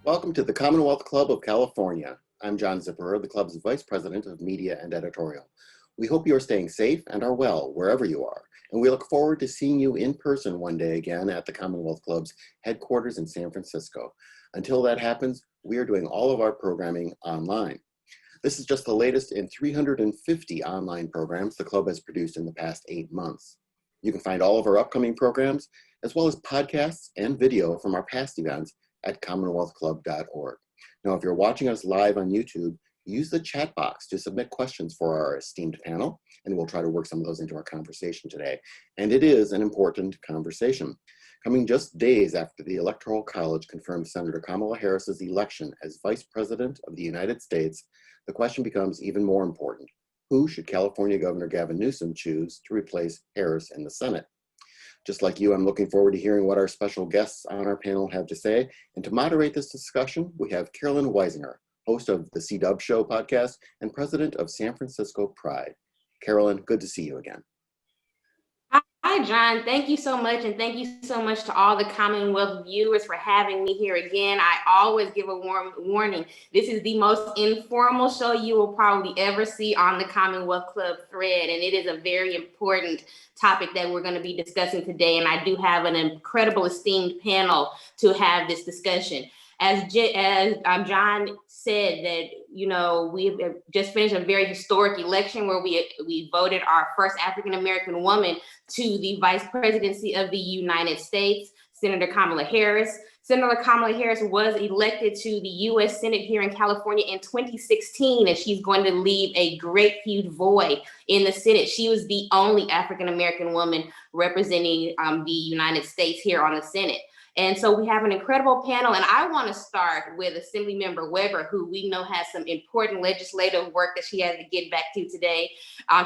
Welcome to the Commonwealth Club of California. I'm John Zipperer, the club's Vice President of Media and Editorial. We hope you are staying safe and are well wherever you are, and we look forward to seeing you in person one day again at the Commonwealth Club's headquarters in San Francisco. Until that happens, we are doing all of our programming online. This is just the latest in 350 online programs the club has produced in the past 8 months. You can find all of our upcoming programs, as well as podcasts and video from our past events at commonwealthclub.org. Now, if you're watching us live on YouTube, use the chat box to submit questions for our esteemed panel, and we'll try to work some of those into our conversation today. And it is an important conversation. Coming just days after the Electoral College confirmed Senator Kamala Harris's election as Vice President of the United States, the question becomes even more important. Who should California Governor Gavin Newsom choose to replace Harris in the Senate? Just like you, I'm looking forward to hearing what our special guests on our panel have to say. And to moderate this discussion, we have Carolyn Weisinger, host of the C-Dub Show podcast and president of San Francisco Pride. Carolyn, good to see you again. Hi, John. Thank you so much. And thank you so much to all the Commonwealth viewers for having me here again. I always give a warning. This is the most informal show you will probably ever see on the Commonwealth Club thread. And it is a very important topic that we're going to be discussing today. And I do have an incredible esteemed panel to have this discussion. As John said, that, you know, we've just finished a very historic election where we voted our first African-American woman to the vice presidency of the United States, Senator Kamala Harris. Senator Kamala Harris was elected to the U.S. Senate here in California in 2016, and she's going to leave a great huge void in the Senate. She was the only African-American woman representing the United States here on the Senate. And so we have an incredible panel, and I want to start with Assemblymember Weber, who we know has some important legislative work that she has to get back to today.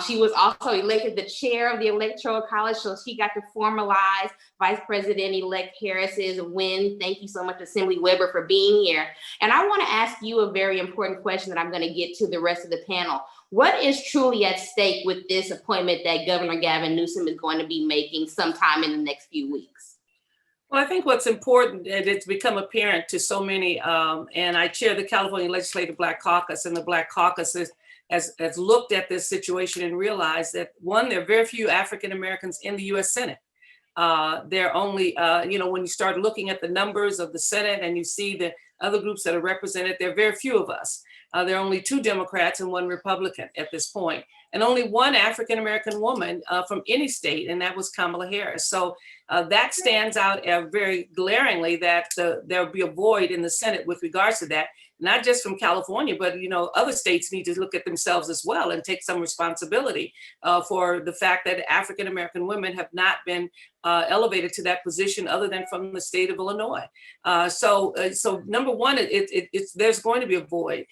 She was also elected the chair of the Electoral College, so she got to formalize Vice President-elect Harris's win. Thank you so much, Assembly Weber, for being here. And I want to ask you a very important question that I'm going to get to the rest of the panel. What is truly at stake with this appointment that Governor Gavin Newsom is going to be making sometime in the next few weeks? Well, I think what's important, and it's become apparent to so many, and I chair the California Legislative Black Caucus, and the Black Caucus has looked at this situation and realized that, one, there are very few African Americans in the U.S. Senate. There are only, when you start looking at the numbers of the Senate and you see the other groups that are represented, there are very few of us. There are only 2 Democrats and 1 Republican at this point, and only 1 African-American woman from any state, and that was Kamala Harris. So that stands out very glaringly that there'll be a void in the Senate with regards to that, not just from California, but, other states need to look at themselves as well and take some responsibility for the fact that African-American women have not been elevated to that position other than from the state of Illinois. So number one, there's going to be a void.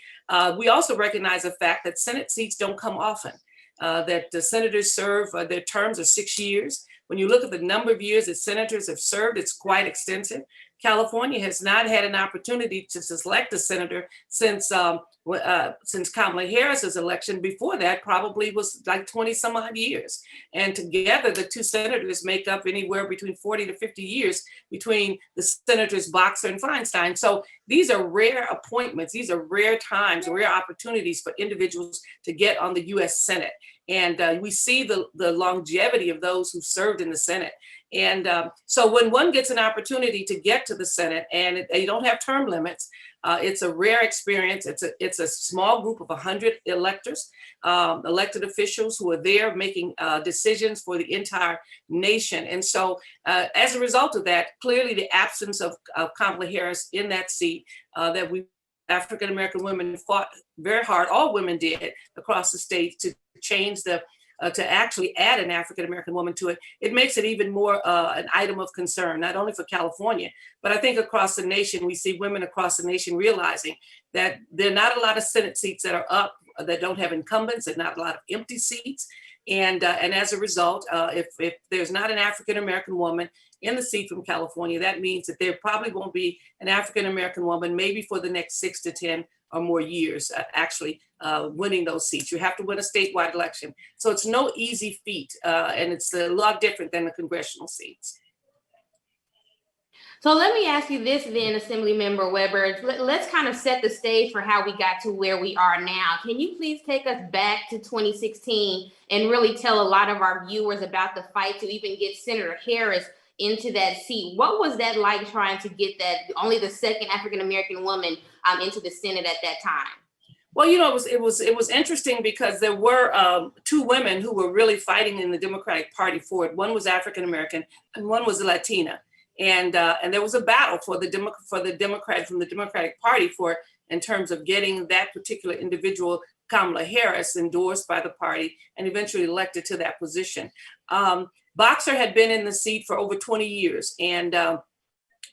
We also recognize the fact that Senate seats don't come often, that the senators serve, their terms are 6 years. When you look at the number of years that senators have served, it's quite extensive. California has not had an opportunity to select a senator since Kamala Harris's election. Before that, probably was like 20 some odd years. And together, the 2 senators make up anywhere between 40 to 50 years between the senators Boxer and Feinstein. So these are rare appointments. These are rare times, rare opportunities for individuals to get on the U.S. Senate. And we see the longevity of those who served in the Senate. And so when one gets an opportunity to get to the Senate and they don't have term limits, it's a rare experience. It's a small group of 100 electors, elected officials who are there making decisions for the entire nation. And so as a result of that, clearly the absence of Kamala Harris in that seat that African-American women fought very hard, all women did across the state to change to actually add an African-American woman to it, it makes it even more an item of concern, not only for California, but I think across the nation. We see women across the nation realizing that there are not a lot of Senate seats that are up that don't have incumbents, and not a lot of empty seats. And as a result, if there's not an African-American woman in the seat from California, that means that there probably won't be an African-American woman maybe for the next 6 to 10 or more years winning those seats. You have to win a statewide election. So it's no easy feat, and it's a lot different than the congressional seats. So let me ask you this then, Assemblymember Weber. Let's kind of set the stage for how we got to where we are now. Can you please take us back to 2016 and really tell a lot of our viewers about the fight to even get Senator Harris into that seat? What was that like, trying to get that only the second African-American woman into the Senate at that time? Well, you know, it was interesting because there were two women who were really fighting in the Democratic Party for it. One was African American and one was Latina, and there was a battle for the Democrat from the Democratic Party for it, in terms of getting that particular individual, Kamala Harris, endorsed by the party and eventually elected to that position. Boxer had been in the seat for over 20 years, and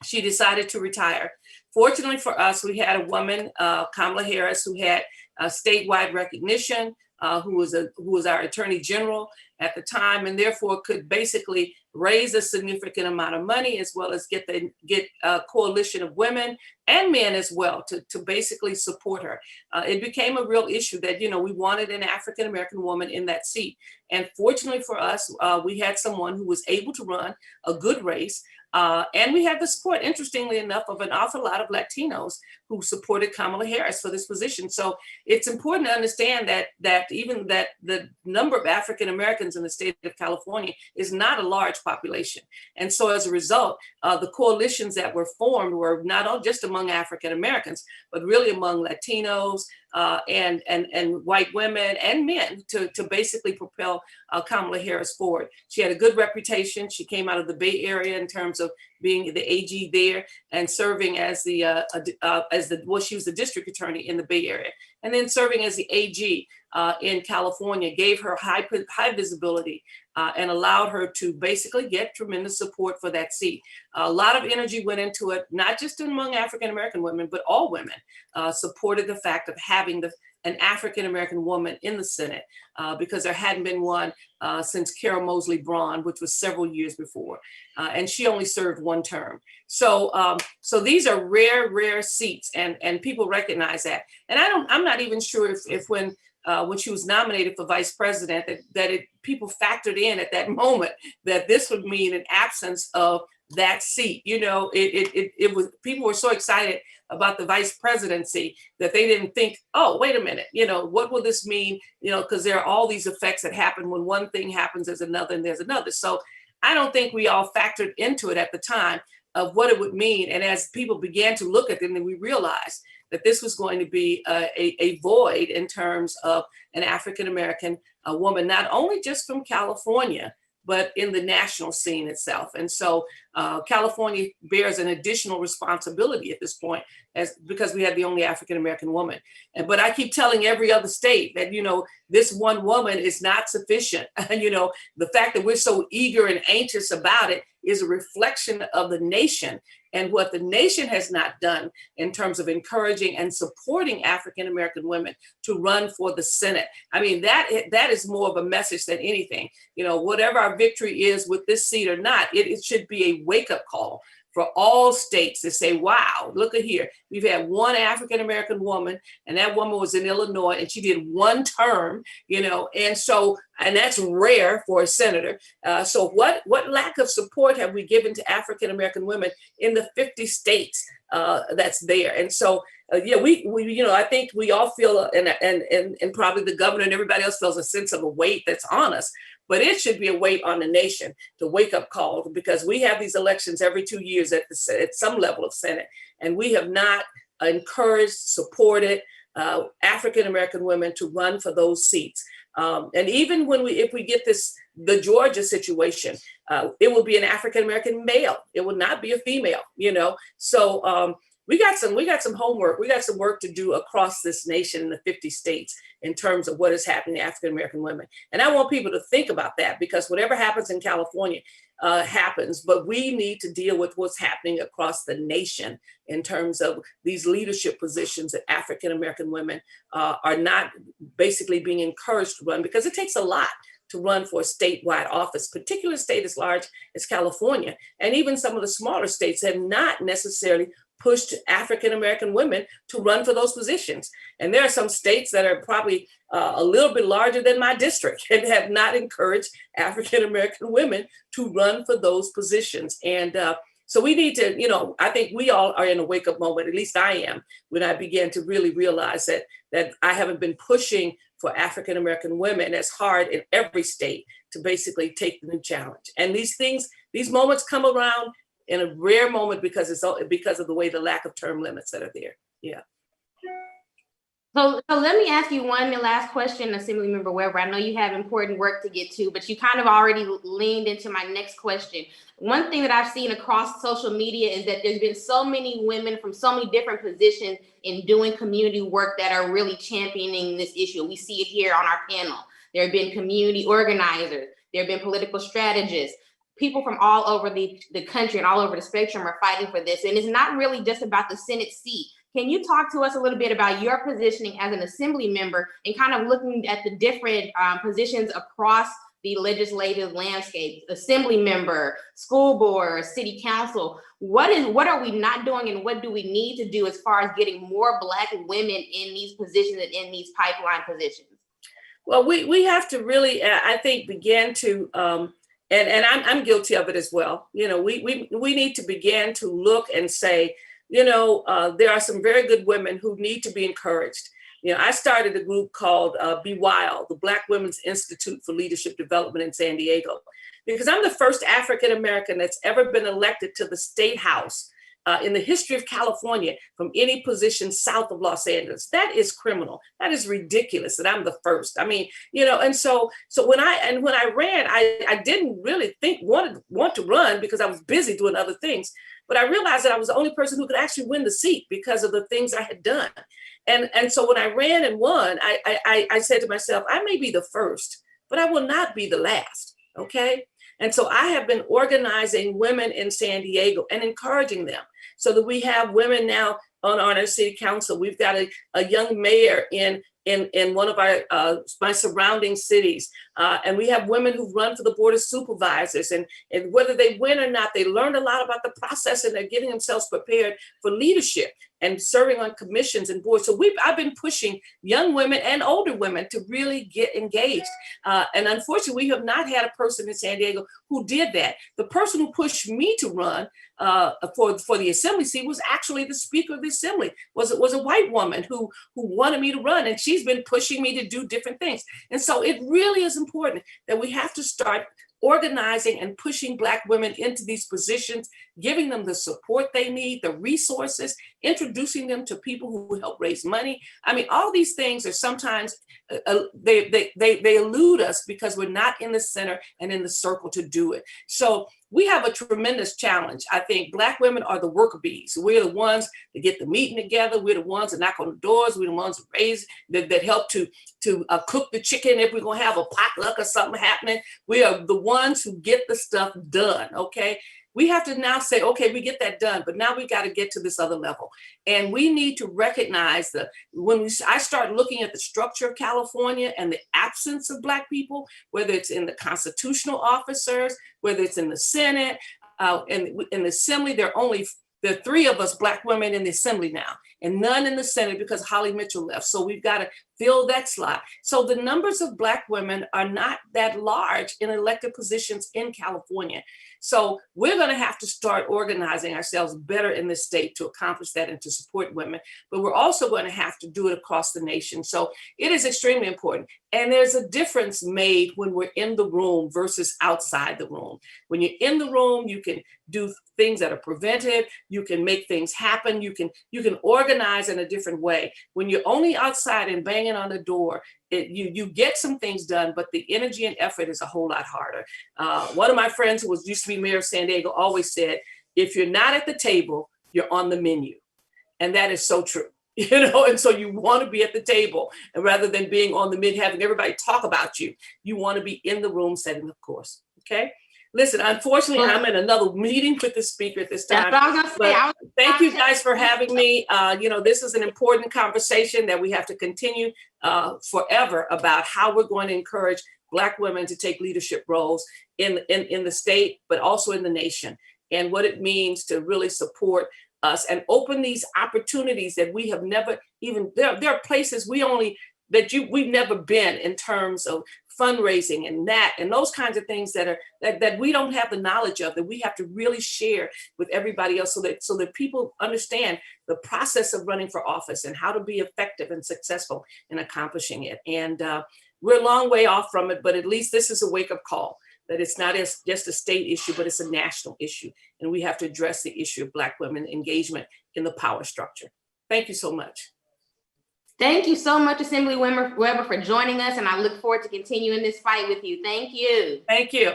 she decided to retire. Fortunately for us, we had a woman, Kamala Harris, who had statewide recognition, who was our Attorney General at the time, and therefore could basically raise a significant amount of money, as well as get a coalition of women and men as well to basically support her. It became a real issue that, you know, we wanted an African American woman in that seat, and fortunately for us, we had someone who was able to run a good race. And we had the support, interestingly enough, of an awful lot of Latinos who supported Kamala Harris for this position. So it's important to understand that even that the number of African Americans in the state of California is not a large population. And so as a result, the coalitions that were formed were not just among African Americans, but really among Latinos, and white women and men to basically propel Kamala Harris forward. She had a good reputation. She came out of the Bay Area in terms of being the AG there and serving as she was the district attorney in the Bay Area, and then serving as the AG in California, gave her high visibility and allowed her to basically get tremendous support for that seat. A lot of energy went into it, not just among African American women, but all women supported the fact of having an African American woman in the Senate, because there hadn't been one since Carol Moseley Braun, which was several years before, and she only served one term. So these are rare seats, and people recognize that. And I'm not even sure if when she was nominated for vice president, people factored in at that moment that this would mean an absence of that seat. You know, it was, people were so excited about the vice presidency that they didn't think, oh, wait a minute, you know, what will this mean? You know, because there are all these effects that happen when one thing happens, there's another and there's another. So I don't think we all factored into it at the time of what it would mean. And as people began to look at them, then we realized that this was going to be a void in terms of an African-American woman, not only just from California, but in the national scene itself. And so California bears an additional responsibility at this point, because we have the only African-American woman. But I keep telling every other state that, you know, this one woman is not sufficient. You know, the fact that we're so eager and anxious about it is a reflection of the nation and what the nation has not done in terms of encouraging and supporting African-American women to run for the Senate. I mean, that is more of a message than anything. You know, whatever our victory is with this seat or not, it should be a wake-up call for all states to say, wow, look at here. We've had one African-American woman, and that woman was in Illinois, and she did one term, you know, and that's rare for a senator. So what lack of support have we given to African-American women in the 50 states that's there? And so, yeah, we you know, I think we all feel, and probably the governor and everybody else feels a sense of a weight that's on us. But it should be a weight on the nation to wake up call, because we have these elections every 2 years at some level of Senate, and we have not encouraged, supported African-American women to run for those seats. And even if we get the Georgia situation, it will be an African-American male. It will not be a female, you know. So we got some homework. We got some work to do across this nation in the 50 states in terms of what is happening to African-American women. And I want people to think about that, because whatever happens in California happens, but we need to deal with what's happening across the nation in terms of these leadership positions that African-American women are not basically being encouraged to run, because it takes a lot to run for a statewide office, particularly a state as large as California. And even some of the smaller states have not necessarily pushed African-American women to run for those positions. And there are some states that are probably a little bit larger than my district and have not encouraged African-American women to run for those positions. And So we need to, I think we all are in a wake up moment, at least I am, when I began to really realize that I haven't been pushing for African American women as hard in every state to basically take the new challenge. And these moments come around in a rare moment because of the way the lack of term limits that are there. Yeah. So let me ask you one last question, Assemblymember Weber. I know you have important work to get to, but you kind of already leaned into my next question. One thing that I've seen across social media is that there's been so many women from so many different positions in doing community work that are really championing this issue. We see it here on our panel. There have been community organizers. There have been political strategists. People from all over the country and all over the spectrum are fighting for this. And it's not really just about the Senate seat. Can you talk to us a little bit about your positioning as an assembly member and kind of looking at the different positions across the legislative landscape, assembly member, school board, city council? What are we not doing and what do we need to do as far as getting more Black women in these positions and in these pipeline positions? Well, we have to really, I think, begin to, and I'm guilty of it as well. We need to begin to look and say, there are some very good women who need to be encouraged. I started a group called Be Wild, the Black Women's Institute for Leadership Development in San Diego, because I'm the first African American that's ever been elected to the state house in the history of California from any position south of Los Angeles. That is criminal. That is ridiculous that I'm the first. I mean, and so when I ran, I didn't really want to run because I was busy doing other things. But I realized that I was the only person who could actually win the seat because of the things I had done. And so when I ran and won, I said to myself, I may be the first, but I will not be the last. Okay. And so I have been organizing women in San Diego and encouraging them so that we have women now on our city council. We've got a young mayor in one of my surrounding cities. And we have women who run for the board of supervisors, and whether they win or not, they learned a lot about the process and they're getting themselves prepared for leadership and serving on commissions and boards. So I've been pushing young women and older women to really get engaged. And unfortunately, we have not had a person in San Diego who did that. The person who pushed me to run for the assembly seat was actually the Speaker of the Assembly, was a white woman who wanted me to run, and she's been pushing me to do different things. And so it really is important that we have to start organizing and pushing Black women into these positions, giving them the support they need, the resources, introducing them to people who help raise money. I mean, all these things are sometimes, they elude us because we're not in the center and in the circle to do it. So we have a tremendous challenge. I think Black women are the worker bees. We're the ones that get the meeting together. We're the ones that knock on the doors. We're the ones that raise, that help to cook the chicken if we're gonna have a potluck or something happening. We are the ones who get the stuff done, okay? We have to now say, okay, we get that done, but now we got to get to this other level. And we need to recognize that I start looking at the structure of California and the absence of Black people, whether it's in the constitutional officers, whether it's in the Senate, in the Assembly, there are 3 of us Black women in the Assembly now, and none in the Senate because Holly Mitchell left. So we've got to fill that slot. So the numbers of Black women are not that large in elected positions in California. So we're going to have to start organizing ourselves better in this state to accomplish that and to support women. But we're also going to have to do it across the nation. So it is extremely important. And there's a difference made when we're in the room versus outside the room. When you're in the room, you can do things that are preventive. You can make things happen. You can organize in a different way. When you're only outside and banging on the door, you get some things done, but the energy and effort is a whole lot harder. One of my friends who used to be mayor of San Diego always said, if you're not at the table, you're on the menu. And that is so true. And so you want to be at the table, and rather than being on the menu, having everybody talk about you, you want to be in the room setting the course. Okay. Listen, unfortunately, I'm in another meeting with the speaker at this time. Thank you guys for having me. This is an important conversation that we have to continue forever about how we're going to encourage Black women to take leadership roles in the state, but also in the nation, and what it means to really support us and open these opportunities that we have never even, there are places we only we've never been in terms of fundraising and that and those kinds of things that we don't have the knowledge of, that we have to really share with everybody else, so that people understand the process of running for office and how to be effective and successful in accomplishing it. And we're a long way off from it, but at least this is a wake-up call that it's not just a state issue, but it's a national issue. And we have to address the issue of Black women engagement in the power structure. Thank you so much. Thank you so much, Assemblywoman Weber, for joining us, and I look forward to continuing this fight with you. Thank you. Thank you.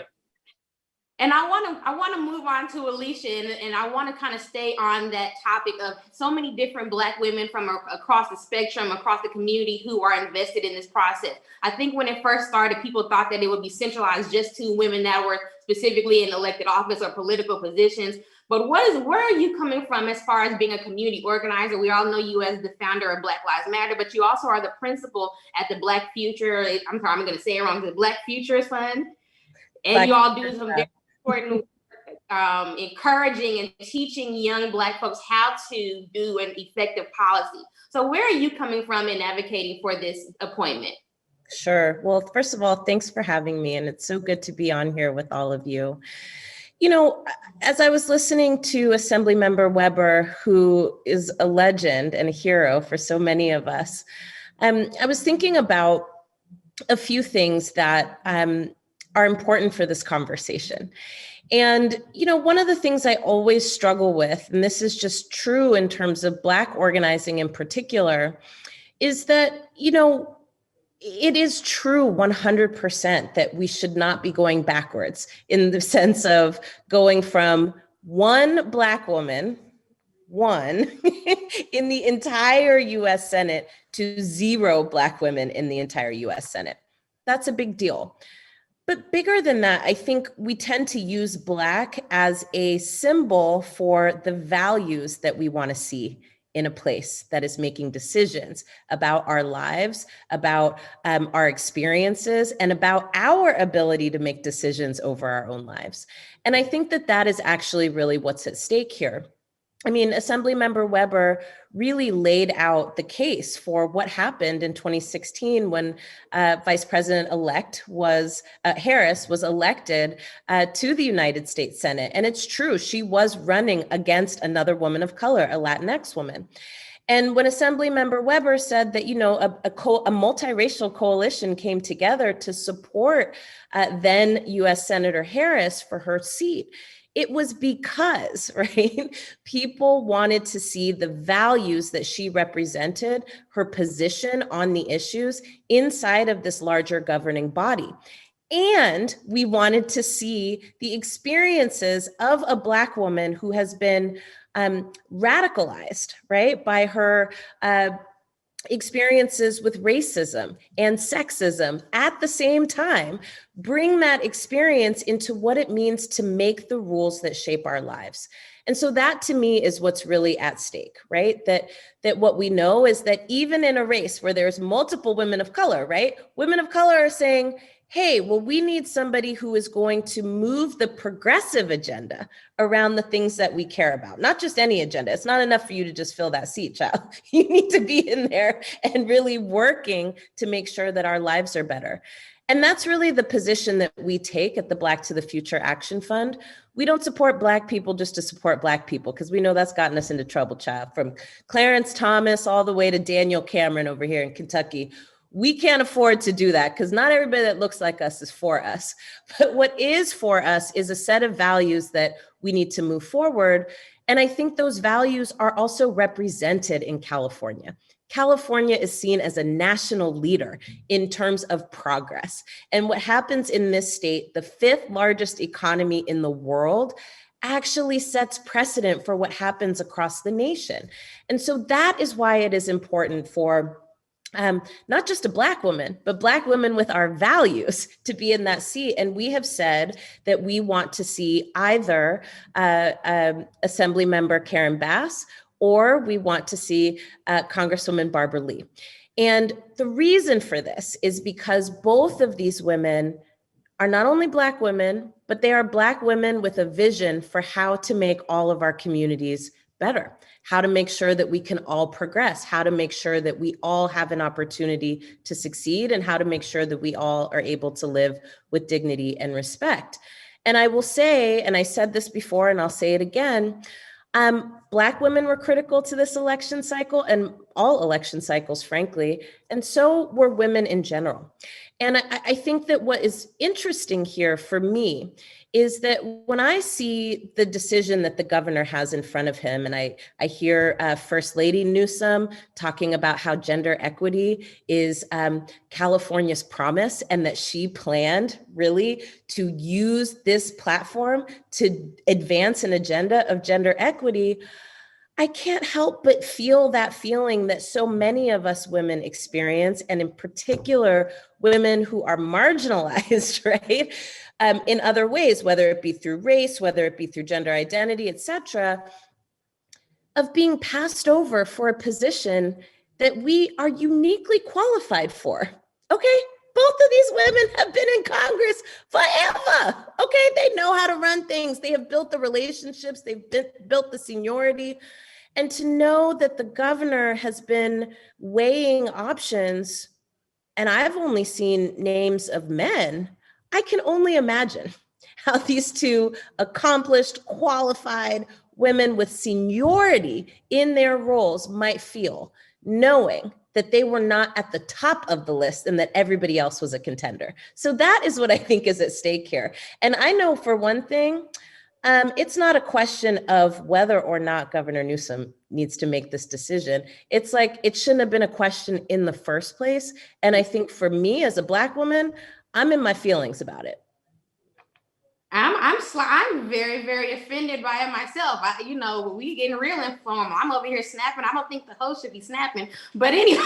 And I want to move on to Alicia, and I want to kind of stay on that topic of so many different Black women from across the spectrum, across the community, who are invested in this process. I think when it first started, people thought that it would be centralized just to women that were specifically in elected office or political positions. But where are you coming from as far as being a community organizer? We all know you as the founder of Black Lives Matter, but you also are the principal at the Black Future, I'm sorry, I'm going to say it wrong, the Black Futures Fund. And you all do some very important encouraging and teaching young Black folks how to do an effective policy. So where are you coming from in advocating for this appointment? Sure. Well, first of all, thanks for having me. And it's so good to be on here with all of you. You know, as I was listening to Assemblymember Weber, who is a legend and a hero for so many of us, I was thinking about a few things that are important for this conversation. And, you know, one of the things I always struggle with, and this is just true in terms of Black organizing in particular, is that, you know, it is true 100% that we should not be going backwards in the sense of going from one Black woman, in the entire US Senate to 0 Black women in the entire US Senate. That's a big deal. But bigger than that, I think we tend to use Black as a symbol for the values that we want to see in a place that is making decisions about our lives, about our experiences, and about our ability to make decisions over our own lives. And I think that that is actually really what's at stake here. I mean, Assemblymember Weber really laid out the case for what happened in 2016 when Vice President-elect Harris was elected to the United States Senate. And it's true, she was running against another woman of color, a Latinx woman. And when Assemblymember Weber said that, you know, a multiracial coalition came together to support then US Senator Harris for her seat, it was because, right, people wanted to see the values that she represented, her position on the issues inside of this larger governing body. And we wanted to see the experiences of a Black woman who has been radicalized, right, by her experiences with racism and sexism at the same time, bring that experience into what it means to make the rules that shape our lives. And so that to me is what's really at stake, right? That what we know is that even in a race where there's multiple women of color, right? Women of color are saying, hey, well, we need somebody who is going to move the progressive agenda around the things that we care about, not just any agenda. It's not enough for you to just fill that seat, child. You need to be in there and really working to make sure that our lives are better. And that's really the position that we take at the Black to the Future Action Fund. We don't support Black people just to support Black people, because we know that's gotten us into trouble, child. From Clarence Thomas all the way to Daniel Cameron over here in Kentucky. We can't afford to do that because not everybody that looks like us is for us. But what is for us is a set of values that we need to move forward. And I think those values are also represented in California. California is seen as a national leader in terms of progress. And what happens in this state, the 5th largest economy in the world, actually sets precedent for what happens across the nation. And so that is why it is important for not just a Black woman, but Black women with our values to be in that seat. And we have said that we want to see either Assemblymember Karen Bass, or we want to see Congresswoman Barbara Lee. And the reason for this is because both of these women are not only Black women, but they are Black women with a vision for how to make all of our communities better, how to make sure that we can all progress, how to make sure that we all have an opportunity to succeed, and how to make sure that we all are able to live with dignity and respect. And I will say, and I said this before and I'll say it again, Black women were critical to this election cycle and all election cycles, frankly, and so were women in general. And I think that what is interesting here for me is that when I see the decision that the governor has in front of him, and I hear First Lady Newsom talking about how gender equity is California's promise, and that she planned really to use this platform to advance an agenda of gender equity, I can't help but feel that feeling that so many of us women experience, and in particular, women who are marginalized, right? In other ways, whether it be through race, whether it be through gender identity, et cetera, of being passed over for a position that we are uniquely qualified for. Okay, both of these women have been in Congress forever. Okay, they know how to run things. They have built the relationships, they've built the seniority. And to know that the governor has been weighing options, and I've only seen names of men, I can only imagine how these two accomplished, qualified women with seniority in their roles might feel, knowing that they were not at the top of the list and that everybody else was a contender. So that is what I think is at stake here. And I know for one thing, it's not a question of whether or not Governor Newsom needs to make this decision. It's like, it shouldn't have been a question in the first place. And I think for me as a Black woman, I'm in my feelings about it. I'm very, very offended by it myself. We getting real informal. I'm over here snapping. I don't think the host should be snapping. But anyway.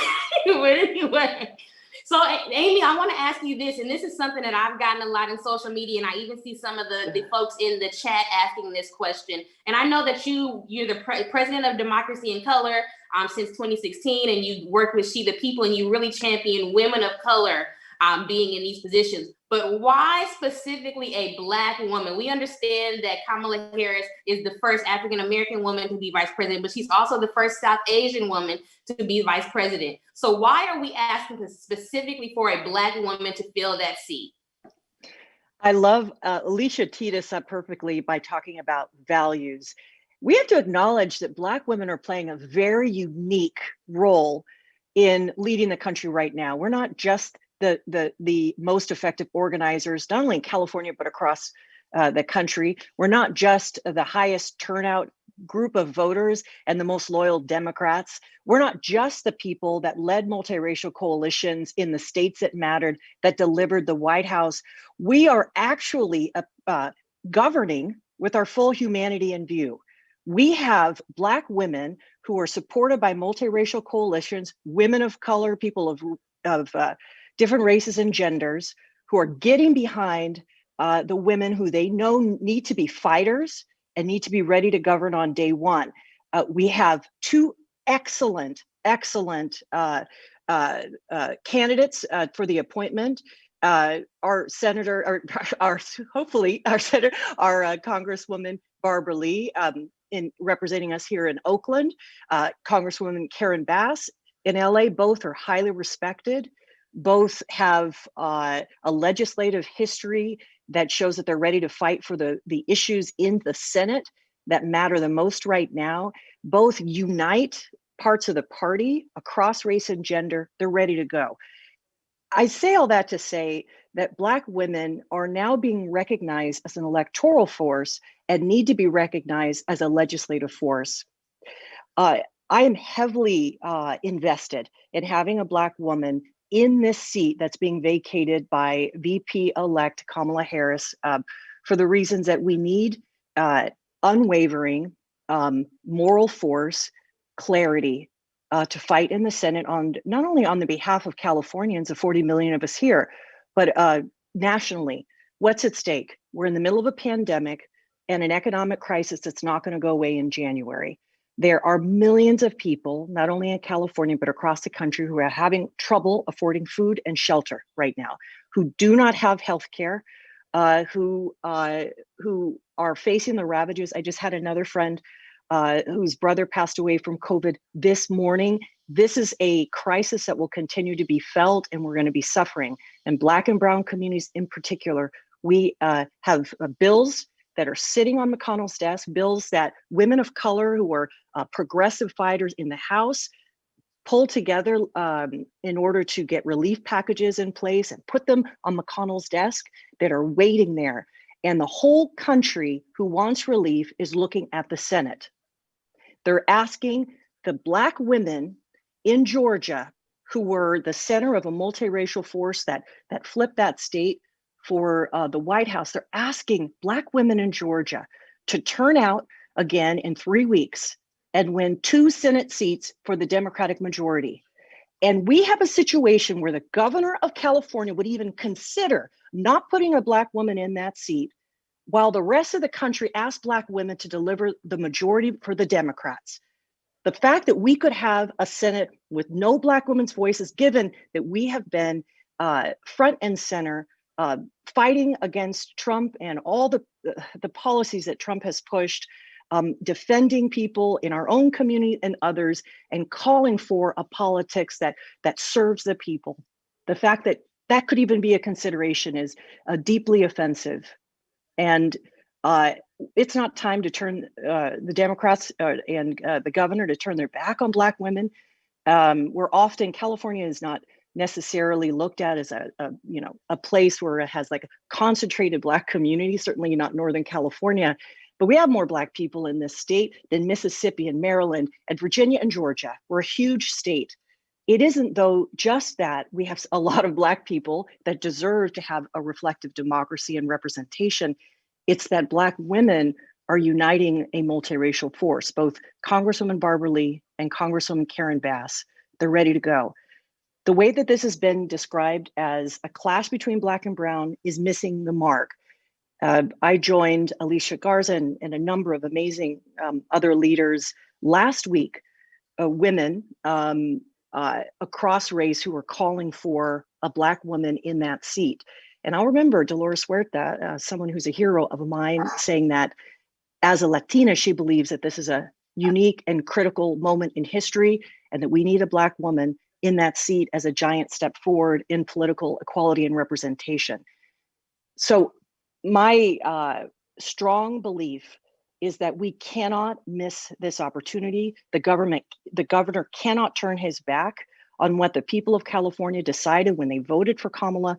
So, Amy, I want to ask you this, and this is something that I've gotten a lot in social media, and I even see some of the folks in the chat asking this question. And I know that you're the president of Democracy in Color since 2016, and you work with She the People, and you really champion women of color being in these positions. But why specifically a Black woman? We understand that Kamala Harris is the first African-American woman to be vice president, but she's also the first South Asian woman to be vice president. So why are we asking specifically for a Black woman to fill that seat? I love Alicia teed us up perfectly by talking about values. We have to acknowledge that Black women are playing a very unique role in leading the country right now. We're not just the most effective organizers, not only in California, but across the country. We're not just the highest turnout group of voters and the most loyal Democrats. We're not just the people that led multiracial coalitions in the states that mattered, that delivered the White House. We are actually governing with our full humanity in view. We have Black women who are supported by multiracial coalitions, women of color, people of different races and genders, who are getting behind the women who they know need to be fighters and need to be ready to govern on day one. We have two excellent candidates for the appointment. Our senator, our Congresswoman Barbara Lee, in representing us here in Oakland, Congresswoman Karen Bass in LA. Both are highly respected. Both have a legislative history that shows that they're ready to fight for the issues in the Senate that matter the most right now. Both unite parts of the party across race and gender. They're ready to go. I say all that to say that Black women are now being recognized as an electoral force and need to be recognized as a legislative force. I am heavily invested in having a Black woman in this seat that's being vacated by VP-elect Kamala Harris for the reasons that we need unwavering moral force, clarity to fight in the Senate on not only on the behalf of Californians, the 40 million of us here, but nationally. What's at stake? We're in the middle of a pandemic and an economic crisis that's not going to go away in January. There are millions of people, not only in California, but across the country, who are having trouble affording food and shelter right now, who do not have health care, who are facing the ravages. I just had another friend whose brother passed away from COVID this morning. This is a crisis that will continue to be felt, and we're going to be suffering. And Black and brown communities in particular, we have bills that are sitting on McConnell's desk, bills that women of color who are progressive fighters in the House pulled together in order to get relief packages in place and put them on McConnell's desk that are waiting there. And the whole country who wants relief is looking at the Senate. They're asking the Black women in Georgia, who were the center of a multiracial force that flipped that state for the White House. They're asking Black women in Georgia to turn out again in 3 weeks and win 2 Senate seats for the Democratic majority. And we have a situation where the governor of California would even consider not putting a Black woman in that seat, while the rest of the country asked Black women to deliver the majority for the Democrats. The fact that we could have a Senate with no Black women's voices, given that we have been front and center fighting against Trump and all the policies that Trump has pushed, defending people in our own community and others, and calling for a politics that serves the people. The fact that that could even be a consideration is deeply offensive. And it's not time to turn the Democrats and the governor to turn their back on Black women. We're often, California is not necessarily looked at as a place where it has like a concentrated Black community, certainly not Northern California, but we have more Black people in this state than Mississippi and Maryland and Virginia and Georgia. We're a huge state. It isn't, though, just that we have a lot of Black people that deserve to have a reflective democracy and representation. It's that Black women are uniting a multiracial force. Both Congresswoman Barbara Lee and Congresswoman Karen Bass, they're ready to go. The way that this has been described as a clash between Black and brown is missing the mark. I joined Alicia Garza and a number of amazing other leaders last week, women across race who were calling for a Black woman in that seat. And I'll remember Dolores Huerta, someone who's a hero of mine, saying that as a Latina, she believes that this is a unique and critical moment in history, and that we need a Black woman in that seat as a giant step forward in political equality and representation. So my strong belief is that we cannot miss this opportunity. The governor cannot turn his back on what the people of California decided when they voted for Kamala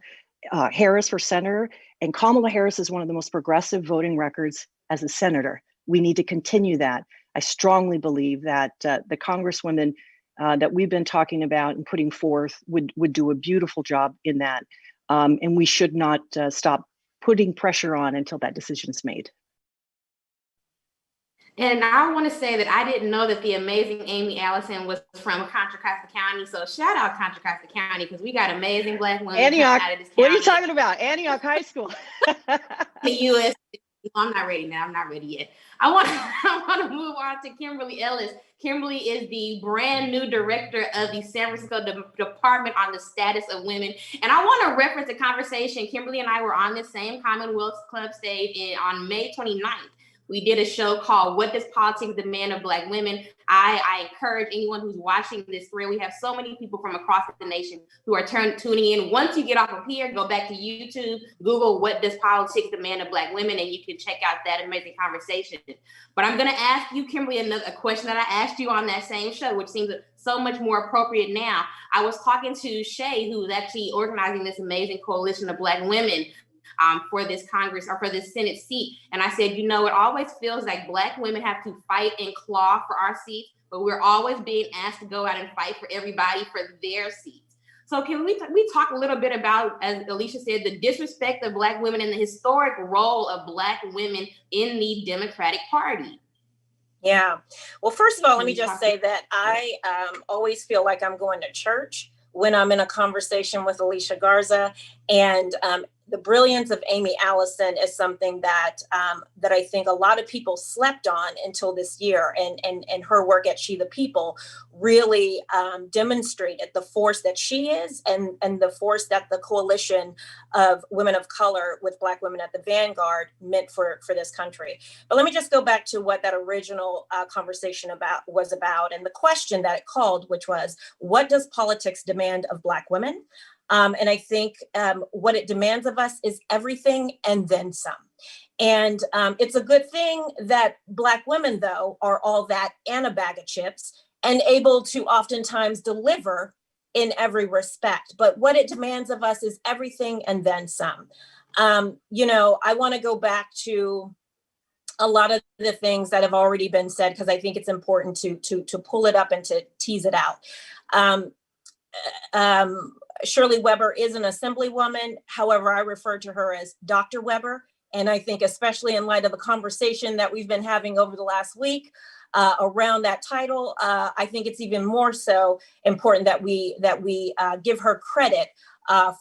Harris for senator. And Kamala Harris is one of the most progressive voting records as a senator. We need to continue that. I strongly believe that the congresswomen that we've been talking about and putting forth would do a beautiful job in that. And we should not stop putting pressure on until that decision is made. And I want to say that I didn't know that the amazing Amy Allison was from Contra Costa County. So shout out Contra Costa County, because we got amazing Black women Antioch, out of this county. what are you talking about? Antioch High School. The U.S. I'm not ready now. I'm not ready yet. I want to move on to Kimberly Ellis. Kimberly is the brand new director of the San Francisco Department on the Status of Women. And I want to reference a conversation. Kimberly and I were on this same Commonwealth Club stage on May 29th. We did a show called What Does Politics Demand of Black Women? I encourage anyone who's watching this thread. We have so many people from across the nation who are tuning in. Once you get off of here, go back to YouTube, Google What Does Politics Demand of Black Women, and you can check out that amazing conversation. But I'm going to ask you, Kimberly, a question that I asked you on that same show, which seems so much more appropriate now. I was talking to Shay, who's actually organizing this amazing coalition of Black women for this Congress or for this Senate seat. And I said, it always feels like Black women have to fight and claw for our seats, but we're always being asked to go out and fight for everybody for their seats. So can we talk a little bit about, as Alicia said, the disrespect of Black women and the historic role of Black women in the Democratic Party? Yeah. Well, first of all, let me just say that I always feel like I'm going to church when I'm in a conversation with Alicia Garza. And the brilliance of Amy Allison is something that that I think a lot of people slept on until this year, and her work at She the People really demonstrated the force that she is, and the force that the coalition of women of color with Black women at the vanguard meant for this country. But let me just go back to what that original conversation was about, and the question that it called, which was, what does politics demand of Black women? And I think what it demands of us is everything and then some. And it's a good thing that Black women, though, are all that and a bag of chips and able to oftentimes deliver in every respect. But what it demands of us is everything and then some. You know, I want to go back to a lot of the things that have already been said, because I think it's important to pull it up and to tease it out. Shirley Weber is an assemblywoman. However, I refer to her as Dr. Weber. And I think especially in light of the conversation that we've been having over the last week around that title, I think it's even more so important that we give her credit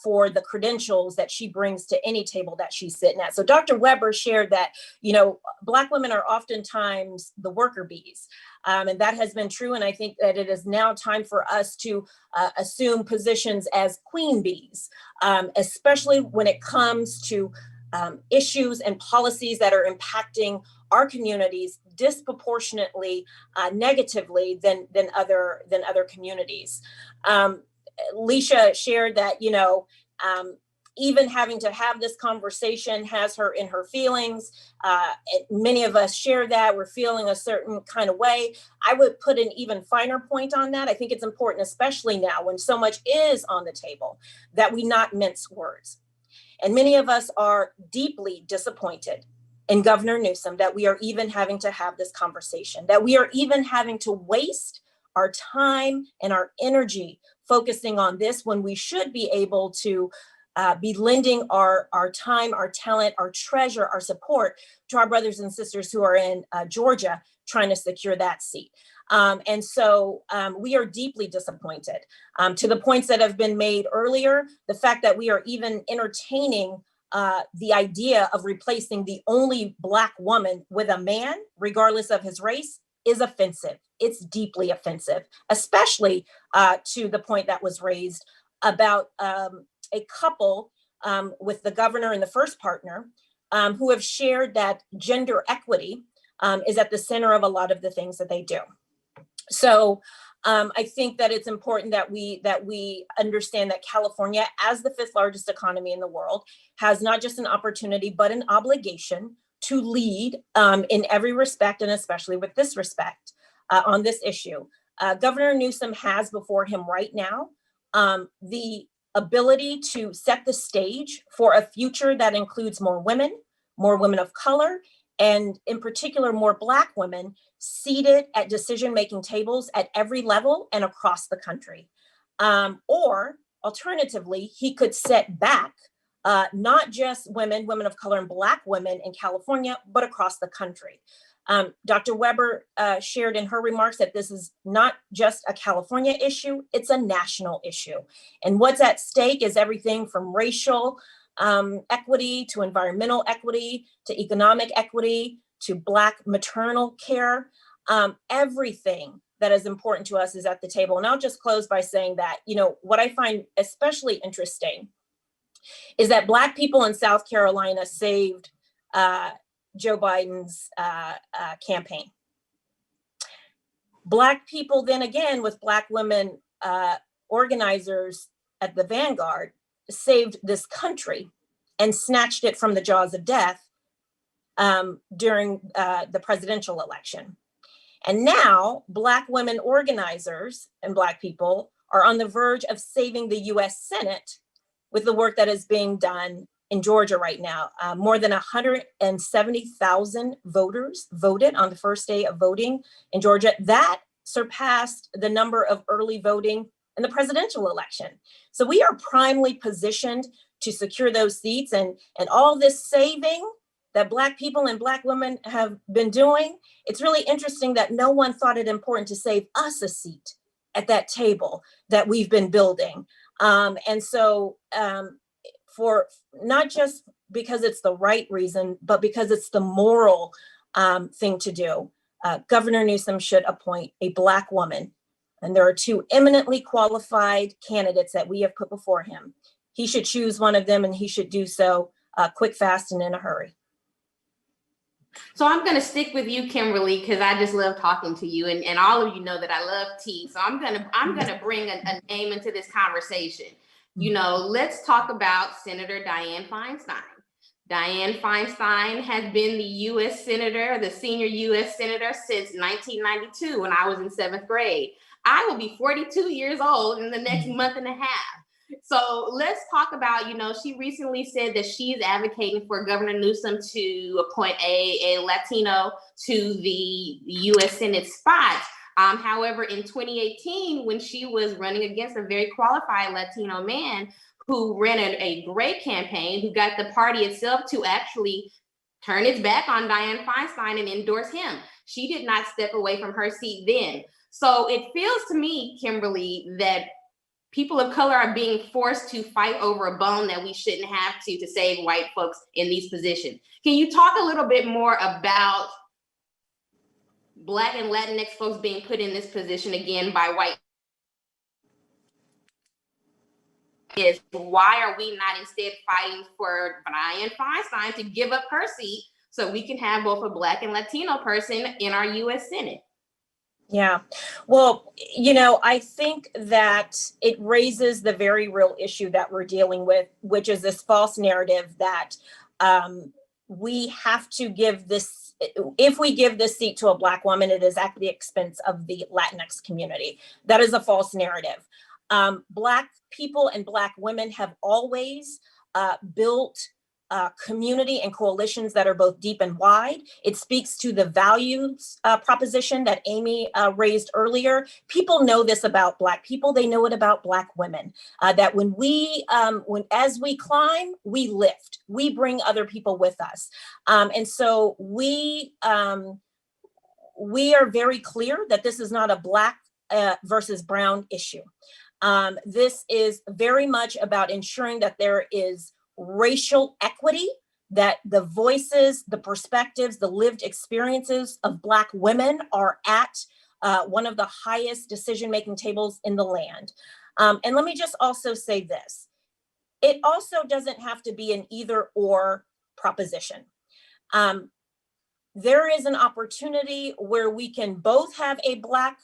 for the credentials that she brings to any table that she's sitting at. So Dr. Weber shared that, you know, Black women are oftentimes the worker bees. And that has been true. And I think that it is now time for us to assume positions as queen bees, especially when it comes to issues and policies that are impacting our communities disproportionately negatively than other communities. Leisha shared that, you know, even having to have this conversation has her in her feelings. Many of us share that. We're feeling a certain kind of way. I would put an even finer point on that. I think it's important, especially now when so much is on the table, that we not mince words. And many of us are deeply disappointed in Governor Newsom that we are even having to have this conversation, that we are even having to waste our time and our energy focusing on this when we should be able to be lending our time, our talent, our treasure, our support to our brothers and sisters who are in Georgia trying to secure that seat. And so we are deeply disappointed. To the points that have been made earlier, the fact that we are even entertaining the idea of replacing the only Black woman with a man, regardless of his race, is offensive. It's deeply offensive, especially to the point that was raised about a couple with the governor and the first partner who have shared that gender equity is at the center of a lot of the things that they do. So I think that it's important that we understand that California, as the 5th largest economy in the world, has not just an opportunity, but an obligation to lead in every respect, and especially with this respect on this issue. Governor Newsom has before him right now the ability to set the stage for a future that includes more women of color, and in particular, more Black women seated at decision-making tables at every level and across the country. Or alternatively, he could set back not just women of color and Black women in California, but across the country. Dr. Weber shared in her remarks that this is not just a California issue, it's a national issue. And what's at stake is everything from racial equity to environmental equity to economic equity to Black maternal care. Everything that is important to us is at the table. And I'll just close by saying that, you know, what I find especially interesting is that Black people in South Carolina saved Joe Biden's campaign. Black people, then again, with Black women organizers at the vanguard, saved this country and snatched it from the jaws of death during the presidential election. And now Black women organizers and Black people are on the verge of saving the US Senate with the work that is being done in Georgia right now. More than 170,000 voters voted on the first day of voting in Georgia. That surpassed the number of early voting in the presidential election. So we are primely positioned to secure those seats, and all this saving that Black people and Black women have been doing. It's really interesting that no one thought it important to save us a seat at that table that we've been building. And so for not just because it's the right reason, but because it's the moral thing to do. Governor Newsom should appoint a Black woman. And there are two eminently qualified candidates that we have put before him. He should choose one of them, and he should do so quick, fast, and in a hurry. So I'm going to stick with you, Kimberly, because I just love talking to you, and all of you know that I love tea. So I'm gonna bring a name into this conversation. You know, let's talk about Senator Dianne Feinstein. Dianne Feinstein has been the U.S. Senator, the senior U.S. Senator since 1992 when I was in 7th grade. I will be 42 years old in the next month and a half. So let's talk about, you know, she recently said that she's advocating for Governor Newsom to appoint a Latino to the U.S. Senate spot. However, in 2018, when she was running against a very qualified Latino man who ran a great campaign, who got the party itself to actually turn its back on Dianne Feinstein and endorse him, she did not step away from her seat then. So it feels to me, Kimberly, that people of color are being forced to fight over a bone that we shouldn't have to save white folks in these positions. Can you talk a little bit more about Black and Latinx folks being put in this position again by white? Is why are we not instead fighting for Dianne Feinstein to give up her seat so we can have both a Black and Latino person in our U.S. Senate? Yeah, well, you know, I think that it raises the very real issue that we're dealing with, which is this false narrative that we have to give this, if we give this seat to a Black woman, it is at the expense of the Latinx community. That is a false narrative. Black people and Black women have always built community and coalitions that are both deep and wide. It speaks to the values proposition that Amy raised earlier. People know this about Black people. They know it about Black women, that when as we climb, we lift, we bring other people with us. And so we are very clear that this is not a Black versus brown issue. This is very much about ensuring that there is racial equity, that the voices, the perspectives, the lived experiences of Black women are at one of the highest decision-making tables in the land. And let me just also say this. It also doesn't have to be an either or proposition. There is an opportunity where we can both have a Black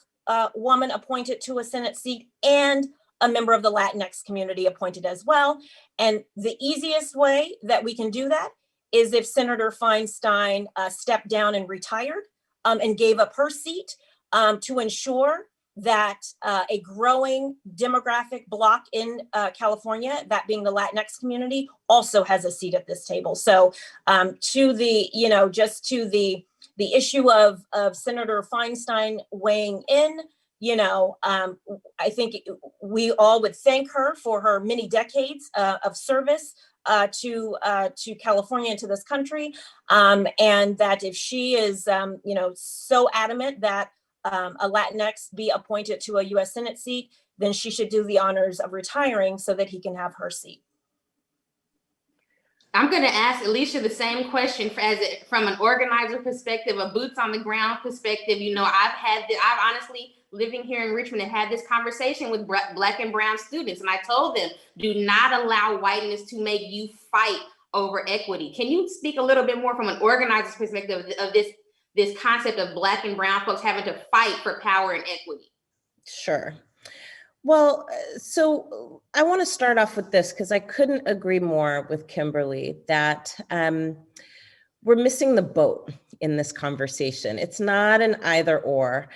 woman appointed to a Senate seat and a member of the Latinx community appointed as well. And the easiest way that we can do that is if Senator Feinstein stepped down and retired and gave up her seat to ensure that a growing demographic bloc in California, that being the Latinx community, also has a seat at this table. So to the, you know, just to the issue of Senator Feinstein weighing in, you know, I think we all would thank her for her many decades of service to California and to this country. And that if she is, you know, so adamant that a Latinx be appointed to a U.S. Senate seat, then she should do the honors of retiring so that he can have her seat. I'm going to ask Alicia the same question from an organizer perspective, a boots on the ground perspective. You know, I've honestly, living here in Richmond, and had this conversation with Black and brown students, and I told them, do not allow whiteness to make you fight over equity. Can you speak a little bit more from an organizer's perspective of this concept of Black and brown folks having to fight for power and equity? Sure. Well, so I want to start off with this because I couldn't agree more with Kimberly that we're missing the boat in this conversation. It's not an either or.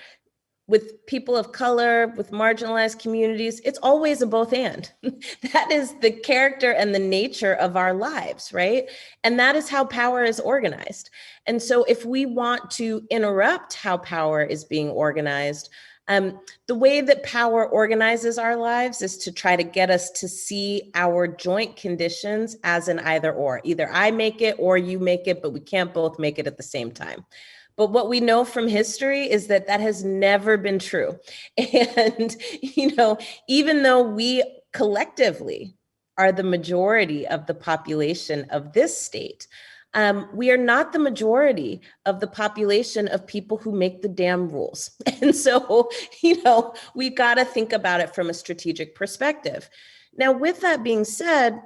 With people of color, with marginalized communities, it's always a both and. That is the character and the nature of our lives, right? And that is how power is organized. And so if we want to interrupt how power is being organized, the way that power organizes our lives is to try to get us to see our joint conditions as an either or. Either I make it or you make it, but we can't both make it at the same time. But what we know from history is that that has never been true. And, you know, even though we collectively are the majority of the population of this state. We are not the majority of the population of people who make the damn rules. And so, we got to think about it from a strategic perspective. Now, with that being said,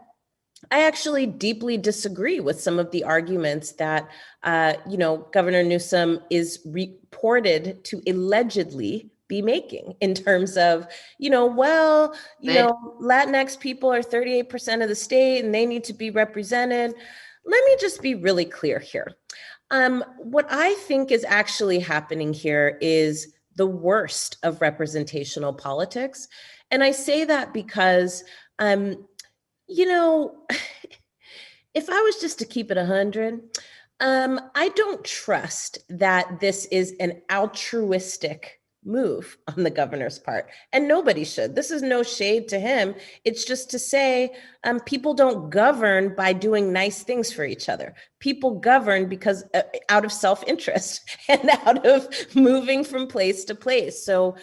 I actually deeply disagree with some of the arguments that, Governor Newsom is reported to allegedly be making in terms of, Latinx people are 38% of the state and they need to be represented. Let me just be really clear here. What I think is actually happening here is the worst of representational politics. And I say that because, if I was just to keep it 100, I don't trust that this is an altruistic move on the governor's part, and nobody should. This is no shade to him. It's just to say people don't govern by doing nice things for each other. People govern because out of self-interest and out of moving from place to place. So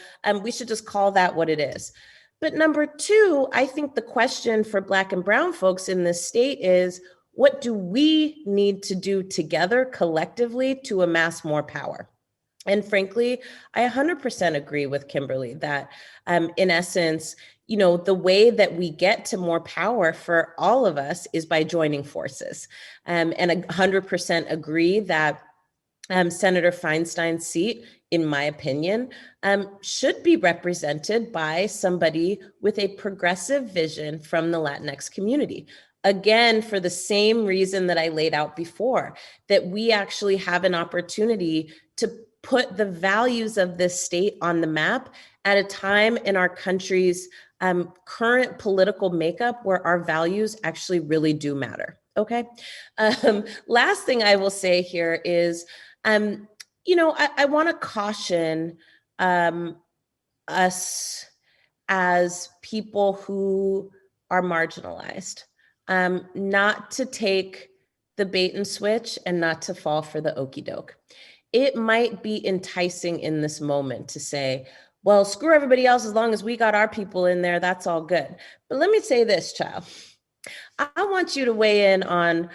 we should just call that what it is. But number two, I think the question for Black and Brown folks in this state is, what do we need to do together collectively to amass more power? And frankly, I 100% agree with Kimberly that in essence, the way that we get to more power for all of us is by joining forces. And 100% agree that Senator Feinstein's seat, in my opinion, should be represented by somebody with a progressive vision from the Latinx community. Again, for the same reason that I laid out before, that we actually have an opportunity to put the values of this state on the map at a time in our country's current political makeup where our values actually really do matter. Okay. Last thing I will say here is, I want to caution us as people who are marginalized, not to take the bait and switch and not to fall for the okie doke. It might be enticing in this moment to say, well, screw everybody else, as long as we got our people in there, that's all good. But let me say this, child. I want you to weigh in on,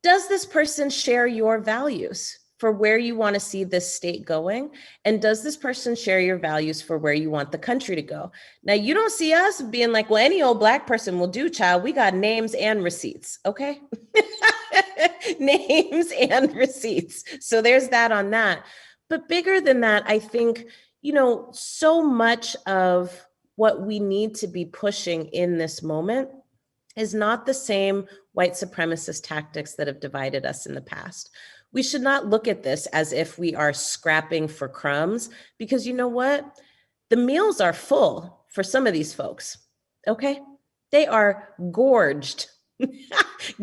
does this person share your values for where you want to see this state going? And does this person share your values for where you want the country to go? Now, you don't see us being like, well, any old Black person will do, child. We got names and receipts, okay? Names and receipts. So there's that on that. But bigger than that, I think, so much of what we need to be pushing in this moment is not the same white supremacist tactics that have divided us in the past. We should not look at this as if we are scrapping for crumbs, because you know what? The meals are full for some of these folks, okay? They are gorged,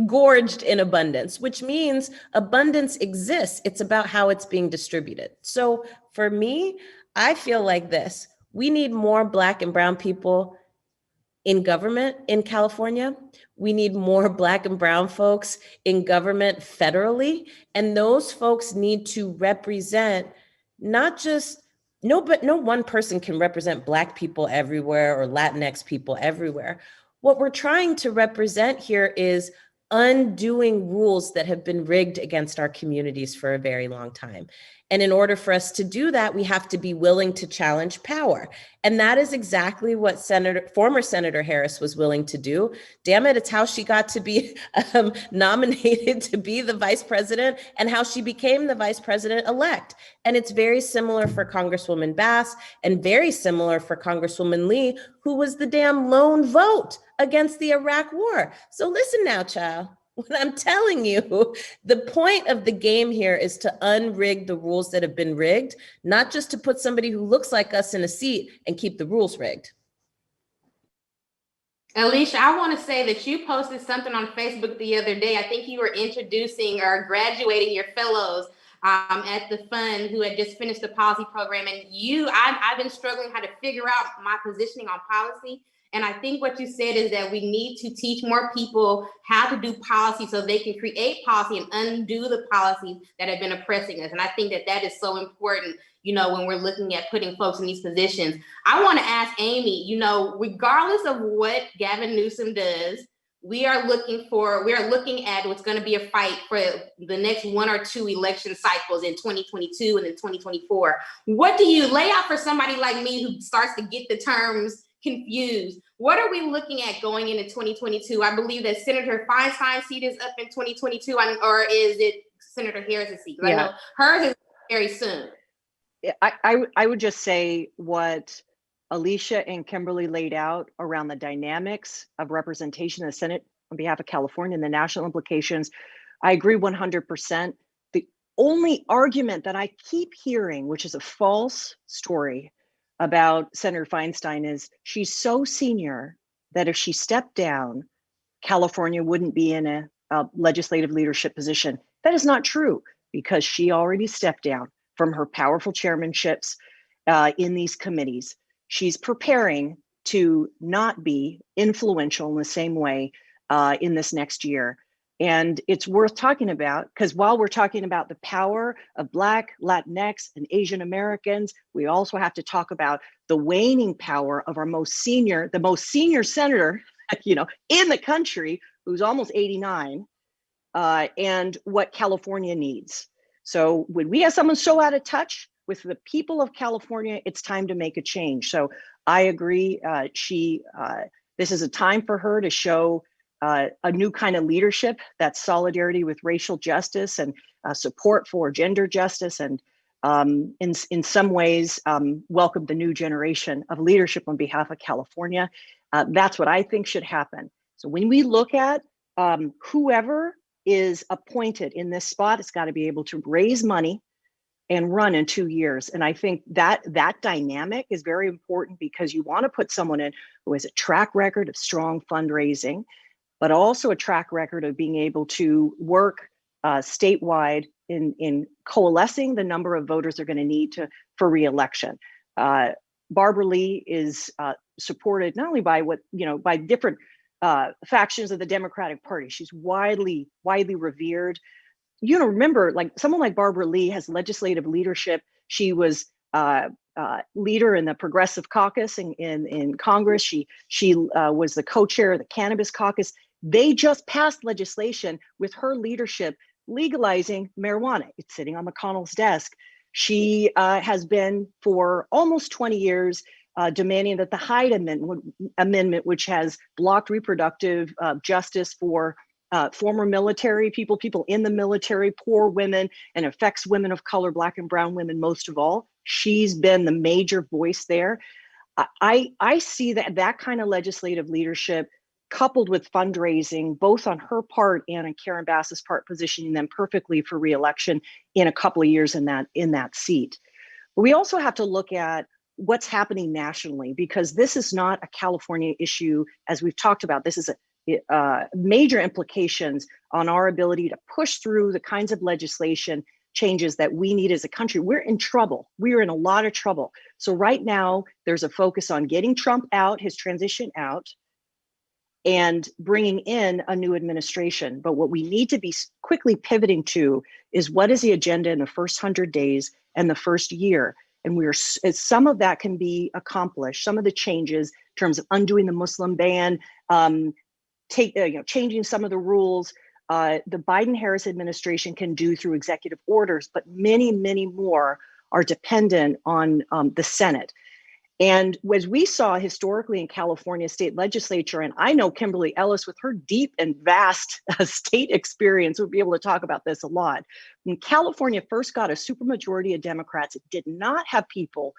gorged in abundance, which means abundance exists. It's about how it's being distributed. So for me, I feel like this. We need more Black and Brown people in government in California. We need more Black and Brown folks in government federally. And those folks need to represent not just, no one person can represent Black people everywhere or Latinx people everywhere. What we're trying to represent here is undoing rules that have been rigged against our communities for a very long time. And in order for us to do that, we have to be willing to challenge power. And that is exactly what former Senator Harris was willing to do. Damn it, it's how she got to be nominated to be the vice president and how she became the vice president-elect. And it's very similar for Congresswoman Bass and very similar for Congresswoman Lee, who was the damn lone vote against the Iraq war. So listen now, child. What I'm telling you, the point of the game here is to unrig the rules that have been rigged, not just to put somebody who looks like us in a seat and keep the rules rigged. Alicia, I want to say that you posted something on Facebook the other day. I think you were introducing or graduating your fellows at the fund who had just finished the policy program. And I've been struggling how to figure out my positioning on policy. And I think what you said is that we need to teach more people how to do policy so they can create policy and undo the policies that have been oppressing us. And I think that that is so important. when we're looking at putting folks in these positions. I want to ask Amy, regardless of what Gavin Newsom does, we are looking at what's going to be a fight for the next 1 or 2 election cycles in 2022 and in 2024. What do you lay out for somebody like me who starts to get the terms confused? What are we looking at going into 2022? I believe that Senator Feinstein's seat is up in 2022, or is it Senator Harris's seat? Because I know hers is very soon. I would just say what Alicia and Kimberly laid out around the dynamics of representation in the Senate on behalf of California and the national implications. I agree 100%. The only argument that I keep hearing, which is a false story about Senator Feinstein, is she's so senior that if she stepped down, California wouldn't be in a legislative leadership position. That is not true, because she already stepped down from her powerful chairmanships in these committees. She's preparing to not be influential in the same way in this next year. And it's worth talking about, because while we're talking about the power of Black, Latinx, and Asian Americans, we also have to talk about the waning power of the most senior senator, in the country, who's almost 89, and what California needs. So when we have someone so out of touch with the people of California, it's time to make a change. So I agree. This is a time for her to show a new kind of leadership, that's solidarity with racial justice and support for gender justice, and in some ways welcome the new generation of leadership on behalf of California. That's what I think should happen. So when we look at whoever is appointed in this spot, it's got to be able to raise money and run in 2 years. And I think that dynamic is very important, because you want to put someone in who has a track record of strong fundraising, but also a track record of being able to work statewide in coalescing the number of voters they're going to need for re-election. Barbara Lee is supported not only by different factions of the Democratic Party. She's widely revered. Remember, like someone like Barbara Lee has legislative leadership. She was leader in the Progressive Caucus in Congress. She was the co-chair of the Cannabis Caucus. They just passed legislation with her leadership legalizing marijuana. It's sitting on McConnell's desk. She has been for almost 20 years demanding that the Hyde Amendment, which has blocked reproductive justice for former military people in the military, poor women, and affects women of color, Black and brown women most of all. She's been the major voice there. I see that kind of legislative leadership coupled with fundraising, both on her part and on Karen Bass's part, positioning them perfectly for re-election in a couple of years in that seat. But we also have to look at what's happening nationally, because this is not a California issue, as we've talked about. This is major implications on our ability to push through the kinds of legislation changes that we need as a country. We're in trouble. We are in a lot of trouble. So right now, there's a focus on getting Trump out, his transition out, and bringing in a new administration. But what we need to be quickly pivoting to is, what is the agenda in the first 100 days and the first year? And some of that can be accomplished. Some of the changes in terms of undoing the Muslim ban, changing some of the rules, the Biden-Harris administration can do through executive orders, but many, many more are dependent on the Senate. And as we saw historically in California state legislature, and I know Kimberly Ellis with her deep and vast state experience would be able to talk about this a lot. When California first got a supermajority of Democrats, it did not have people,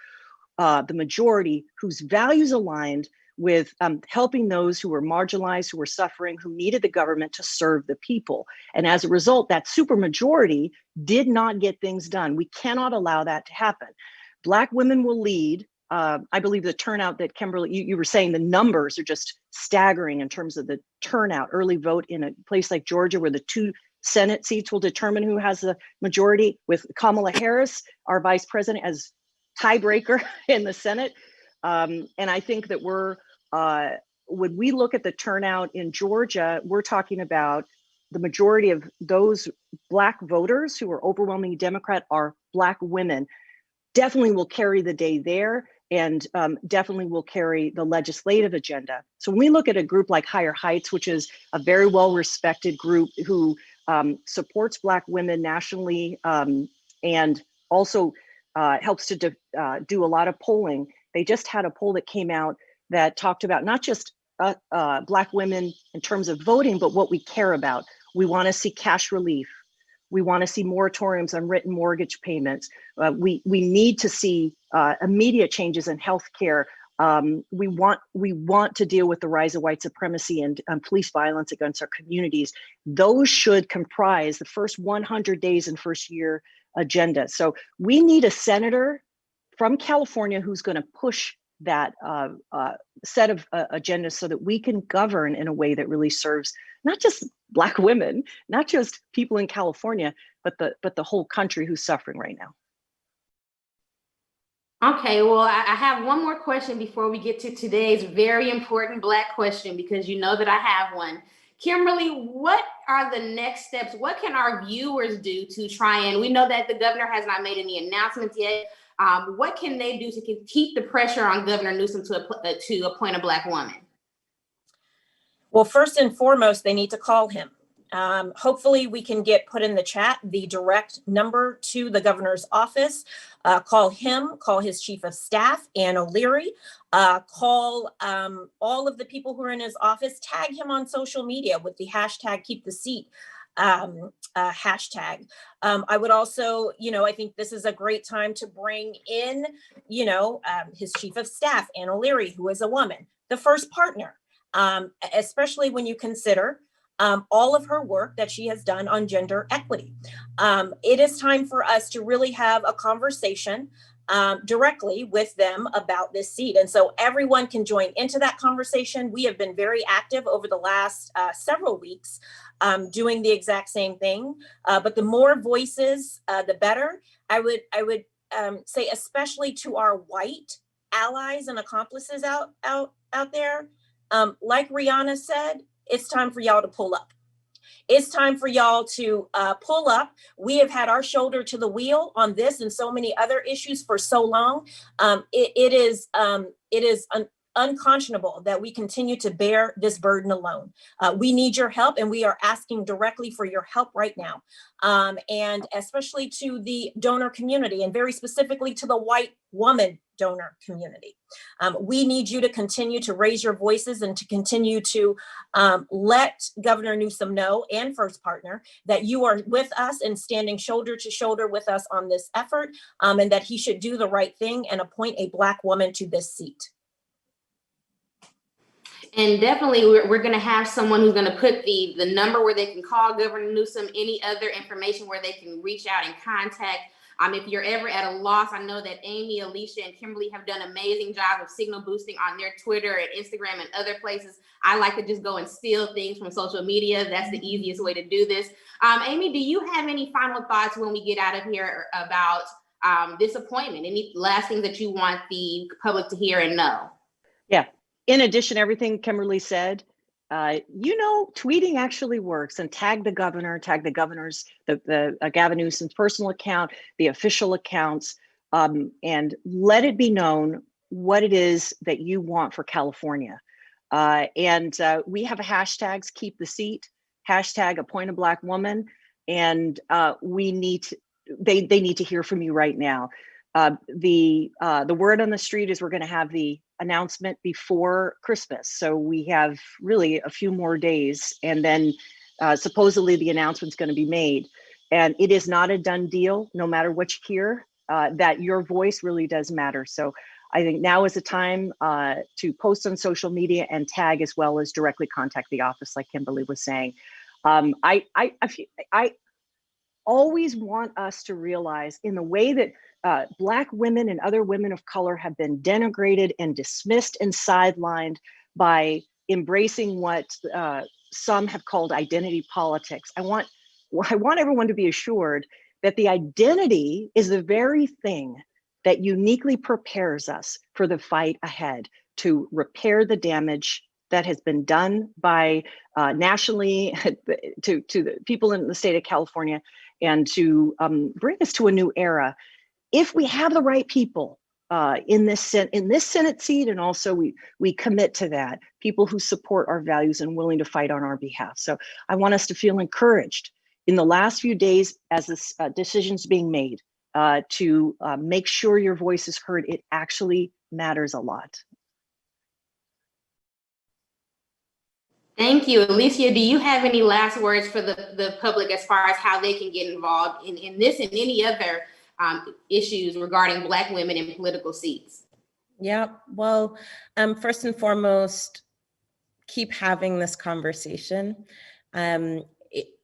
the majority, whose values aligned with helping those who were marginalized, who were suffering, who needed the government to serve the people. And as a result, that supermajority did not get things done. We cannot allow that to happen. Black women will lead. I believe the turnout that Kimberly, you were saying, the numbers are just staggering in terms of the turnout, early vote in a place like Georgia, where the 2 Senate seats will determine who has the majority, with Kamala Harris, our vice president, as tiebreaker in the Senate. And I think that when we look at the turnout in Georgia, we're talking about the majority of those Black voters who are overwhelmingly Democrat are Black women. definitely will carry the day there, and definitely will carry the legislative agenda. So when we look at a group like Higher Heights, which is a very well-respected group who supports Black women nationally, and also helps to do a lot of polling. They just had a poll that came out that talked about not just Black women in terms of voting, but what we care about. We want to see cash relief. We want to see moratoriums on written mortgage payments. We need to see immediate changes in healthcare. We want to deal with the rise of white supremacy and police violence against our communities. Those should comprise the first 100 days and first year agenda. So we need a senator from California who's going to push that set of agendas so that we can govern in a way that really serves not just Black women, not just people in California, but the whole country who's suffering right now. Okay, well, I have one more question before we get to today's very important Black question, because you know that I have one. Kimberly, what are the next steps? What can our viewers do to try and, we know that the governor has not made any announcements yet. What can they do to keep the pressure on Governor Newsom to appoint a Black woman? Well, first and foremost, they need to call him. Hopefully we can get put in the chat the direct number to the governor's office. Call him, call his chief of staff, Ann O'Leary, call all of the people who are in his office, tag him on social media with the hashtag Keep the Seat hashtag. I would also, I think this is a great time to bring in, his chief of staff, Ann O'Leary, who is a woman, the first partner, especially when you consider all of her work that she has done on gender equity. It is time for us to really have a conversation directly with them about this seat. And so everyone can join into that conversation. We have been very active over the last several weeks doing the exact same thing. But the more voices, the better. I would say, especially to our white allies and accomplices out there, like Rihanna said, it's time for y'all to pull up. It's time for y'all to pull up. We have had our shoulder to the wheel on this and so many other issues for so long. It is unconscionable that we continue to bear this burden alone. We need your help, and we are asking directly for your help right now. And especially to the donor community, and very specifically to the white woman donor community. We need you to continue to raise your voices and to continue to let Governor Newsom know, and First Partner, that you are with us and standing shoulder to shoulder with us on this effort, and that he should do the right thing and appoint a Black woman to this seat. And definitely we're going to have someone who's going to put the number where they can call Governor Newsom, any other information where they can reach out and contact. If you're ever at a loss, I know that Amy, Alicia, and Kimberly have done amazing job of signal boosting on their Twitter and Instagram and other places. I like to just go and steal things from social media. That's the easiest way to do this. Amy, do you have any final thoughts when we get out of here about this appointment? Any last things that you want the public to hear and know? Yeah. In addition to everything Kimberly said, tweeting actually works, and tag the governor's, Gavin Newsom's personal account, the official accounts, and let it be known what it is that you want for California. And we have hashtags, Keep the Seat, hashtag Appoint a Black Woman, and they need to hear from you right now. The word on the street is we're going to have the announcement before Christmas. So we have really a few more days, and then supposedly the announcement's going to be made. And it is not a done deal, no matter what you hear, that your voice really does matter. So I think now is the time to post on social media and tag, as well as directly contact the office, like Kimberly was saying. I always want us to realize, in the way that Black women and other women of color have been denigrated and dismissed and sidelined by embracing what some have called identity politics. I want everyone to be assured that the identity is the very thing that uniquely prepares us for the fight ahead, to repair the damage that has been done by nationally to the people in the state of California, and to bring us to a new era. if we have the right people in this Senate seat, and also we commit to that, people who support our values and willing to fight on our behalf. So I want us to feel encouraged in the last few days as this decision's being made to make sure your voice is heard. It actually matters a lot. Thank you. Alicia, do you have any last words for the public as far as how they can get involved in this and any other issues regarding Black women in political seats? Yeah, well, first and foremost, keep having this conversation. Amy,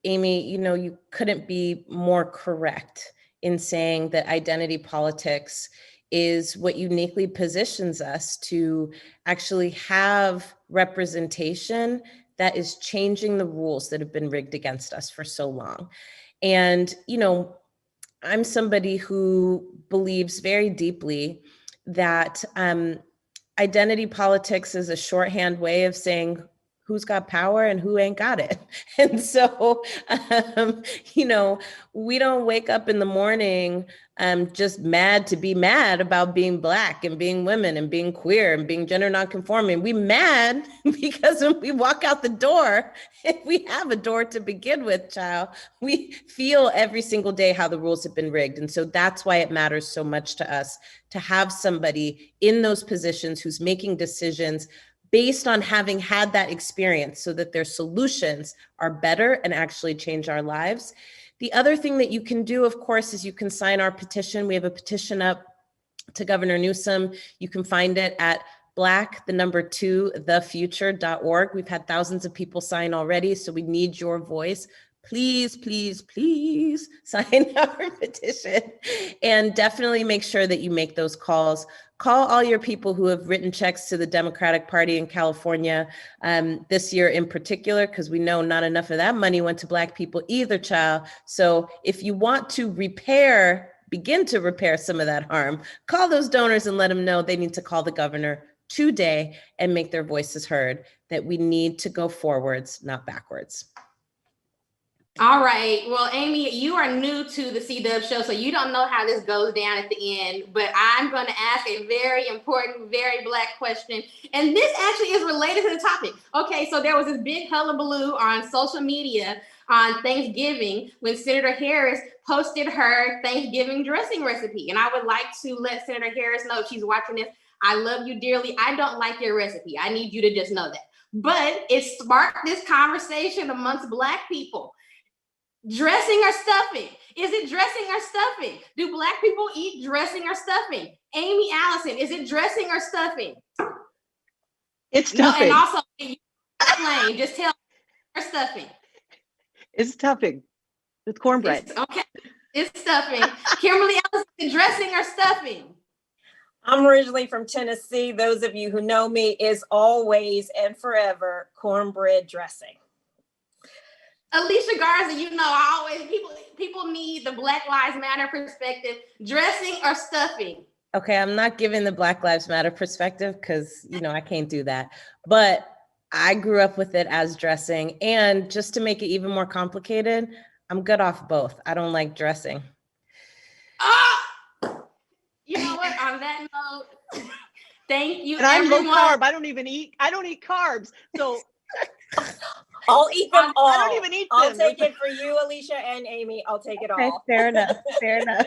you couldn't be more correct in saying that identity politics is what uniquely positions us to actually have representation that is changing the rules that have been rigged against us for so long. And, I'm somebody who believes very deeply that identity politics is a shorthand way of saying who's got power and who ain't got it. And so, we don't wake up in the morning just mad to be mad about being Black and being women and being queer and being gender nonconforming. We mad because when we walk out the door, if we have a door to begin with, child, we feel every single day how the rules have been rigged. And so that's why it matters so much to us to have somebody in those positions who's making decisions based on having had that experience so that their solutions are better and actually change our lives. The other thing that you can do, of course, is you can sign our petition. We have a petition up to Governor Newsom. You can find it at black2thefuture.org. We've had thousands of people sign already, so we need your voice. Please, please, please sign our petition and definitely make sure that you make those calls. Call all your people who have written checks to the Democratic Party in California this year in particular, because we know not enough of that money went to Black people either, child. So if you want to begin to repair some of that harm, call those donors and let them know they need to call the governor today and make their voices heard, that we need to go forwards, not backwards. All right. Well, Amy, you are new to the C-Dub show, so you don't know how this goes down at the end, but I'm going to ask a very important, very Black question. And this actually is related to the topic. Okay, so there was this big hullabaloo on social media on Thanksgiving when Senator Harris posted her Thanksgiving dressing recipe. And I would like to let Senator Harris know if she's watching this. I love you dearly. I don't like your recipe. I need you to just know that. But it sparked this conversation amongst Black people. Dressing or stuffing? Is it dressing or stuffing? Do Black people eat dressing or stuffing? Amy Allison, is it dressing or stuffing? It's stuffing. No, and also, explain, just tell me or stuffing. It's stuffing with cornbread. Okay, it's stuffing. Kimberly Ellison, is it dressing or stuffing? I'm originally from Tennessee. Those of you who know me, is always and forever cornbread dressing. Alicia Garza, people need the Black Lives Matter perspective. Dressing or stuffing? Okay, I'm not giving the Black Lives Matter perspective because, I can't do that. But I grew up with it as dressing. And just to make it even more complicated, I'm good off both. I don't like dressing. You know what? On that note, thank you, and I'm everyone. low carb. I don't eat carbs. So I'll eat them all. I don't even eat them. I'll take it for you, Alicia and Amy. I'll take it all. Fair enough. Fair enough.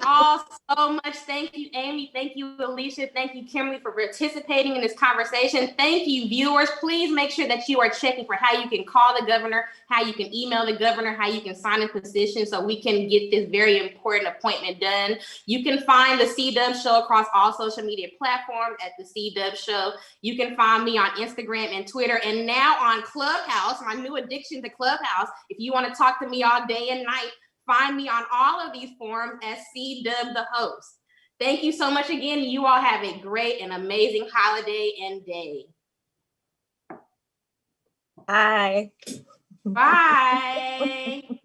All so much. Thank you, Amy. Thank you, Alicia. Thank you, Kimberly, for participating in this conversation. Thank you, viewers. Please make sure that you are checking for how you can call the governor, how you can email the governor, how you can sign a petition so we can get this very important appointment done. You can find the C-Dub Show across all social media platforms at the C-Dub Show. You can find me on Instagram and Twitter, and now on Clubhouse, my new addiction to Clubhouse. If you want to talk to me all day and night, find me on all of these forums as C-Dub the host. Thank you so much again. You all have a great and amazing holiday and day. Bye. Bye.